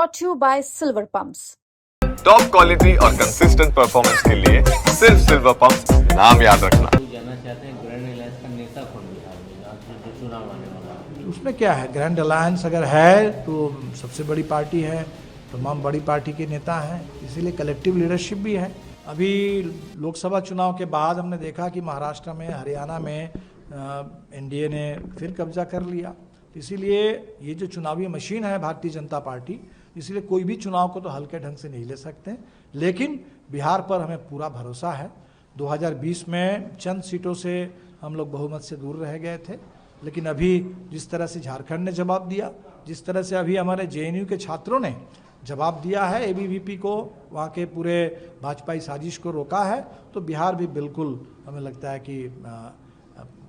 brought to you by Silver Pumps. Top quality और consistent performance के लिए सिर्फ सिल्वर पंप्स नाम याद रखना। जाना चाहते हैं ग्रैंड अलायंस का नेता कौन बिहार में आज जो चुनाव आने वाला है? उसमें क्या है, ग्रैंड अलायंस अगर है तो सबसे बड़ी पार्टी है, तमाम बड़ी पार्टी के नेता हैं, इसीलिए कलेक्टिव लीडरशिप भी है। अभी लोकसभा चुनाव के बाद हमने देखा कि महाराष्ट्र में, हरियाणा में एनडीए ने फिर कब्जा कर लिया। इसीलिए ये जो चुनावी मशीन है भारतीय जनता पार्टी, इसलिए कोई भी चुनाव को तो हल्के ढंग से नहीं ले सकते। लेकिन बिहार पर हमें पूरा भरोसा है। 2020 में चंद सीटों से हम लोग बहुमत से दूर रह गए थे, लेकिन अभी जिस तरह से झारखंड ने जवाब दिया, जिस तरह से अभी हमारे जेएनयू के छात्रों ने जवाब दिया है, एबीवीपी को, वहाँ के पूरे भाजपाई साजिश को रोका है, तो बिहार भी बिल्कुल हमें लगता है कि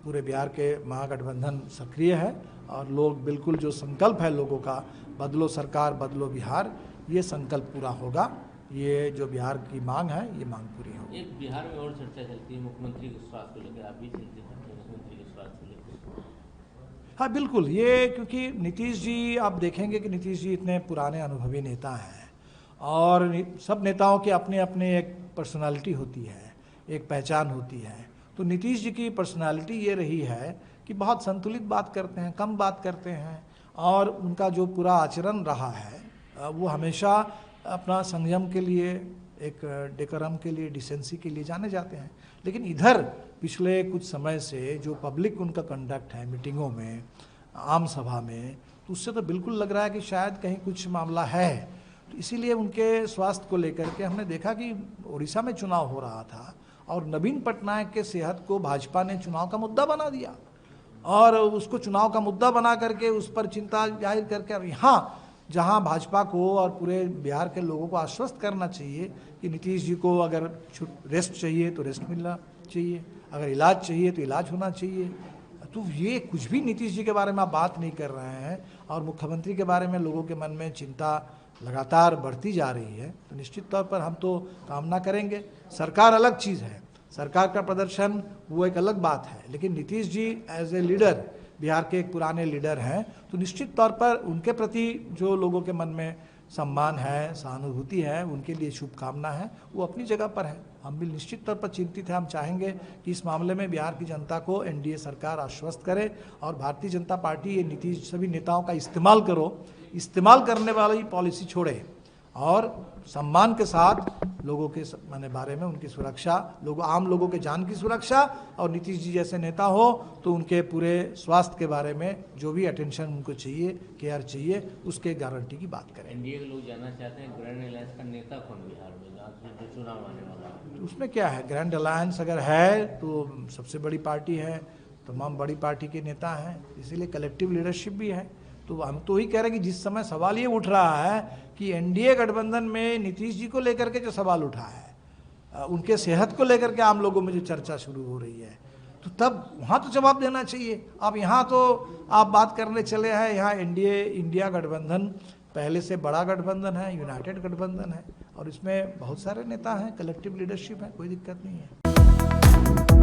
पूरे बिहार के महागठबंधन सक्रिय है और लोग बिल्कुल जो संकल्प है लोगों का, बदलो सरकार बदलो बिहार, ये संकल्प पूरा होगा। ये जो बिहार की मांग है, ये मांग पूरी होगी। एक बिहार में और चर्चा चलती है मुख्यमंत्री के स्वास्थ्य को लेकर, आप भी चिंतित हैं मुख्यमंत्री के स्वास्थ्य को लेकर? हाँ बिल्कुल, ये क्योंकि नीतीश जी, आप देखेंगे कि नीतीश जी इतने पुराने अनुभवी नेता हैं और सब नेताओं की अपने अपने एक पर्सनालिटी होती है, एक पहचान होती है। तो नीतीश जी की पर्सनालिटी ये रही है कि बहुत संतुलित बात करते हैं, कम बात करते हैं, और उनका जो पूरा आचरण रहा है वो हमेशा अपना संयम के लिए, एक डेकोरम के लिए, डिसेंसी के लिए जाने जाते हैं। लेकिन इधर पिछले कुछ समय से जो पब्लिक उनका कंडक्ट है मीटिंगों में, आम सभा में, तो उससे तो बिल्कुल लग रहा है कि शायद कहीं कुछ मामला है। तो इसीलिए उनके स्वास्थ्य को लेकर के हमने देखा कि उड़ीसा में चुनाव हो रहा था और नवीन पटनायक के सेहत को भाजपा ने चुनाव का मुद्दा बना दिया और उसको चुनाव का मुद्दा बना करके उस पर चिंता जाहिर करके, और यहाँ जहाँ भाजपा को और पूरे बिहार के लोगों को आश्वस्त करना चाहिए कि नीतीश जी को अगर रेस्ट चाहिए तो रेस्ट मिलना चाहिए, अगर इलाज चाहिए तो इलाज होना चाहिए। तो ये कुछ भी नीतीश जी के बारे में आप बात नहीं कर रहे हैं और मुख्यमंत्री के बारे में लोगों के मन में चिंता लगातार बढ़ती जा रही है। तो निश्चित तौर पर हम तो कामना करेंगे। सरकार अलग चीज़ है, सरकार का प्रदर्शन वो एक अलग बात है, लेकिन Nitish ji as a leader, Bihar के एक पुराने लीडर हैं, तो निश्चित तौर पर उनके प्रति जो लोगों के मन में सम्मान है, सहानुभूति है, उनके लिए शुभकामना है, वो अपनी जगह पर है। हम भी निश्चित तौर पर चिंतित हैं। हम चाहेंगे कि इस मामले में बिहार की जनता को एनडीए सरकार आश्वस्त करे और भारतीय जनता पार्टी ये नीतीश सभी नेताओं का इस्तेमाल इस्तेमाल करने वाली पॉलिसी छोड़े और सम्मान के साथ लोगों के माने बारे में उनकी सुरक्षा, आम लोगों के जान की सुरक्षा, और नीतीश जी जैसे नेता हो तो उनके पूरे स्वास्थ्य के बारे में जो भी अटेंशन उनको चाहिए, केयर चाहिए, उसके गारंटी की बात करें। एनडीए के लोग जानना चाहते हैं ग्रैंड अलायंस का नेता कौन बिहार में आज जो चुनाव आने वाला है? तो उसमें क्या है, ग्रैंड अलायंस अगर है तो सबसे बड़ी पार्टी है, तमाम बड़ी पार्टी के नेता हैं, इसीलिए कलेक्टिव लीडरशिप भी है। तो हम तो ही कह रहे हैं कि जिस समय सवाल ये उठ रहा है कि एनडीए गठबंधन में नीतीश जी को लेकर के जो सवाल उठा है, उनके सेहत को लेकर के आम लोगों में जो चर्चा शुरू हो रही है, तो तब वहाँ तो जवाब देना चाहिए। अब यहाँ तो आप बात करने चले हैं, यहाँ एनडीए इंडिया गठबंधन पहले से बड़ा गठबंधन है, यूनाइटेड गठबंधन है और इसमें बहुत सारे नेता हैं, कलेक्टिव लीडरशिप है, कोई दिक्कत नहीं है।